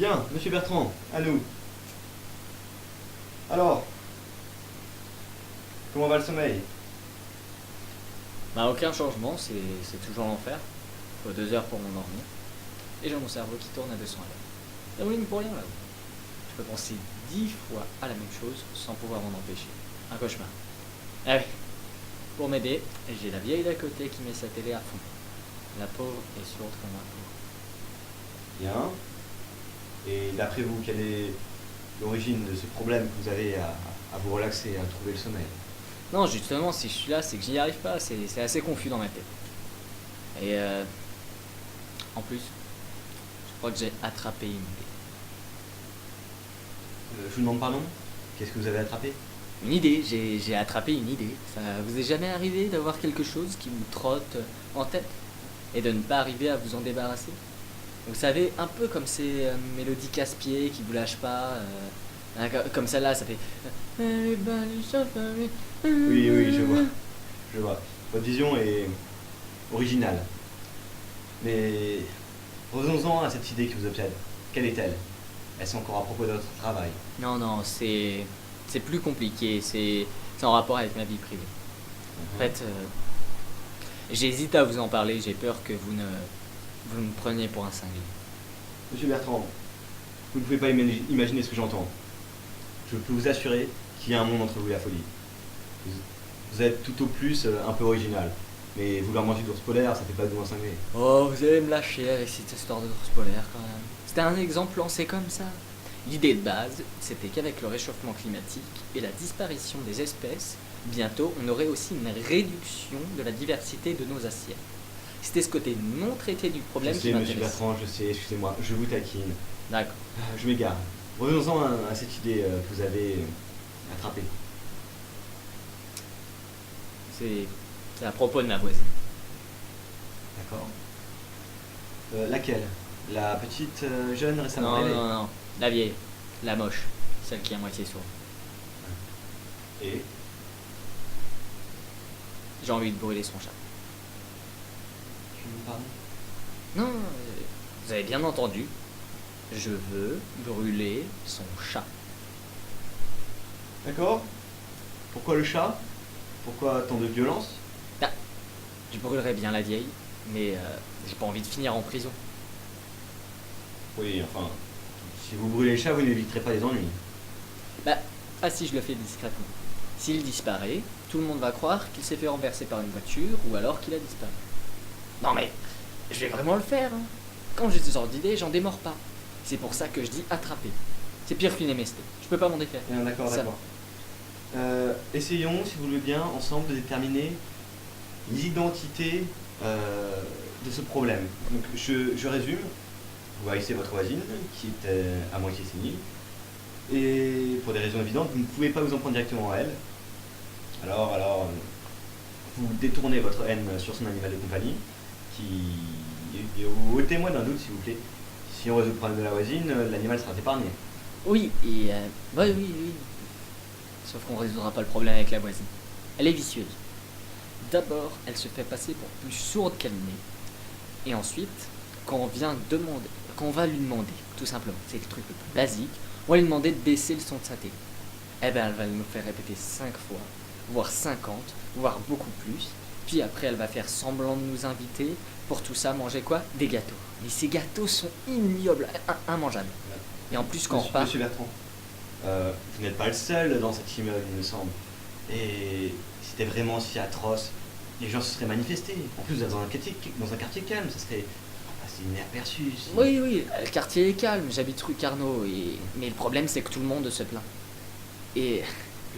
Bien, monsieur Bertrand, à nous. Alors, comment va le sommeil? Bah aucun changement, c'est toujours l'enfer. Faut 2 heures pour m'endormir. Et j'ai mon cerveau qui tourne à 200 à l'heure. Ça mouline pour rien là. Je peux penser 10 fois à la même chose sans pouvoir m'en empêcher. Un cauchemar. Ah oui. Pour m'aider, j'ai la vieille d'à côté qui met sa télé à fond. La pauvre est sourde comme un pauvre. Bien. Et d'après vous, quelle est l'origine de ce problème que vous avez à vous relaxer, à trouver le sommeil? Non, justement, si je suis là, c'est que j'y arrive pas. C'est assez confus dans ma tête. Et en plus, je crois que j'ai attrapé une idée. Je vous demande pardon? Qu'est-ce que vous avez attrapé? Une idée, j'ai attrapé une idée. Ça vous est jamais arrivé d'avoir quelque chose qui vous trotte en tête et de ne pas arriver à vous en débarrasser? Vous savez, un peu comme ces mélodies casse-pieds qui vous lâchent pas, comme celle-là, ça fait. Oui, oui, je vois. Je vois. Votre vision est originale. Mais revenons-en à cette idée qui vous obsède. Quelle est-elle? Est-ce encore à propos de votre travail? Non, non, c'est plus compliqué. C'est en rapport avec ma vie privée. En fait, j'hésite à vous en parler. J'ai peur que vous me preniez pour un cinglé. Monsieur Bertrand, vous ne pouvez pas imaginer ce que j'entends. Je peux vous assurer qu'il y a un monde entre vous et la folie. Vous êtes tout au plus un peu original. Mais vouloir manger d'ours polaire, ça fait pas de vous un cinglé. Oh, vous allez me lâcher avec cette histoire de d'ours polaire quand même. C'était un exemple lancé comme ça. L'idée de base, c'était qu'avec le réchauffement climatique et la disparition des espèces, bientôt on aurait aussi une réduction de la diversité de nos assiettes. C'était ce côté non traité du problème Je qui sais, monsieur m'intéresse. Bertrand, je sais, excusez-moi, je vous taquine. D'accord. Je m'égare. Revenons-en à cette idée que vous avez attrapée. C'est à propos de ma voisine. D'accord. Laquelle? La petite jeune récemment Non, arrivée? non, non. La vieille. La moche. Celle qui est à moitié sourde. Et J'ai envie de brûler son chat. tu me parles? Non, vous avez bien entendu. Je veux brûler son chat. D'accord. Pourquoi le chat? Pourquoi tant de violence? Ah, je brûlerais bien la vieille, mais j'ai pas envie de finir en prison. Oui, enfin, si vous brûlez le chat, vous n'éviterez pas les ennuis. Bah, ah si je le fais discrètement. S'il disparaît, tout le monde va croire qu'il s'est fait renverser par une voiture ou alors qu'il a disparu. Non mais, je vais vraiment le faire. Hein. Quand j'ai ce genre d'idée, j'en démords pas. C'est pour ça que je dis attraper. C'est pire qu'une MST. Je peux pas m'en défaire. Bien, d'accord, Ça d'accord. Essayons, si vous le voulez bien, ensemble de déterminer l'identité de ce problème. Donc, je résume. Vous haïssez votre voisine, qui est à moitié sénile, et pour des raisons évidentes, vous ne pouvez pas vous en prendre directement à elle. Alors, vous détournez votre haine sur son animal de compagnie, qui ôtez-moi d'un doute, s'il vous plaît. Si on résout le problème de la voisine, l'animal sera épargné. Oui, et ouais, oui, oui. Sauf qu'on résoudra pas le problème avec la voisine. Elle est vicieuse. D'abord, elle se fait passer pour plus sourde qu'elle n'est. Et ensuite, quand on va lui demander, tout simplement, c'est le truc le plus basique, on va lui demander de baisser le son de sa télé. Eh ben, elle va nous faire répéter 5 fois, voire 50, voire beaucoup plus. Puis après, elle va faire semblant de nous inviter. Pour tout ça, manger quoi? Des gâteaux. Mais ces gâteaux sont ignobles, immangeables. Et en plus, quand on repart... Monsieur Bertrand, vous n'êtes pas le seul dans cet immeuble, il me semble. Et si c'était vraiment si atroce, les gens se seraient manifestés. En plus, dans un quartier calme, ça serait passé inaperçu. Oui, oui, le quartier est calme, j'habite rue Carnot, mais le problème c'est que tout le monde se plaint. Et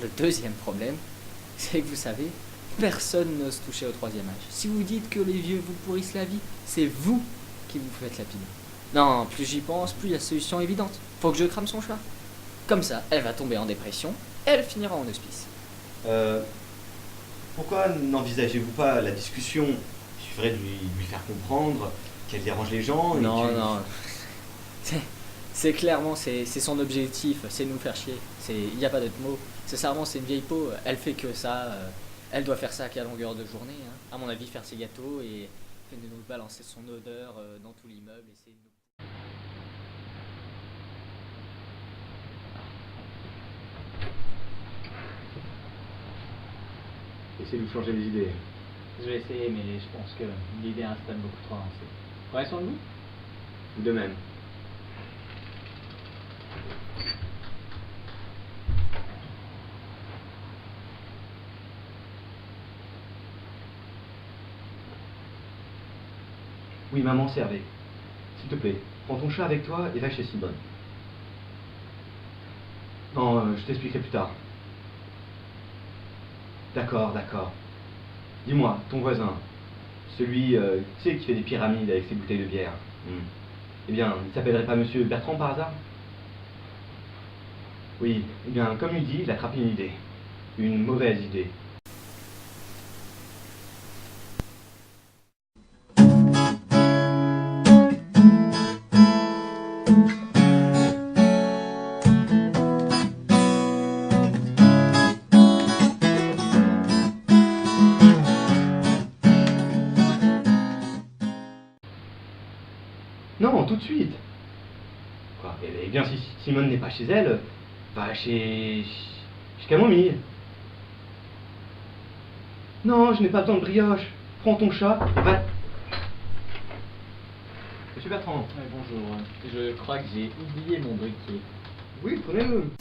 le deuxième problème, c'est que vous savez, personne n'ose toucher au troisième âge. Si vous dites que les vieux vous pourrissent la vie, c'est vous qui vous faites lapider. Non, plus j'y pense, plus la solution est évidente. Faut que je crame son chat. Comme ça, elle va tomber en dépression, elle finira en hospice. Pourquoi n'envisagez-vous pas la discussion? Il suffirait de lui faire comprendre qu'elle dérange les gens. Non, non. C'est clairement, c'est son objectif, c'est nous faire chier. Il n'y a pas d'autre mot. Sincèrement, c'est une vieille peau, elle fait que ça. Elle doit faire ça qu'à longueur de journée. Hein. À mon avis, faire ses gâteaux et de nous balancer son odeur dans tout l'immeuble. Et c'est essayez de vous changer les idées. Je vais essayer, mais je pense que l'idée est un stade beaucoup trop avancé. Prenez soin de vous. De même. Oui, maman, c'est Hervé. S'il te plaît, prends ton chat avec toi et va chez Simone. Non, je t'expliquerai plus tard. D'accord, d'accord. Dis-moi, ton voisin, celui, tu sais, qui fait des pyramides avec ses bouteilles de bière. Eh bien, il s'appellerait pas Monsieur Bertrand par hasard? Oui, eh bien, comme il dit, il a attrapé une idée. Une mauvaise idée. Non, tout de suite. Quoi? Eh bien, si Simone n'est pas chez elle, va chez Camomille. Non, je n'ai pas besoin de brioche. Prends ton chat et va... Monsieur Bertrand. Bonjour, je crois que j'ai oublié mon briquet. Oui, prenez-le.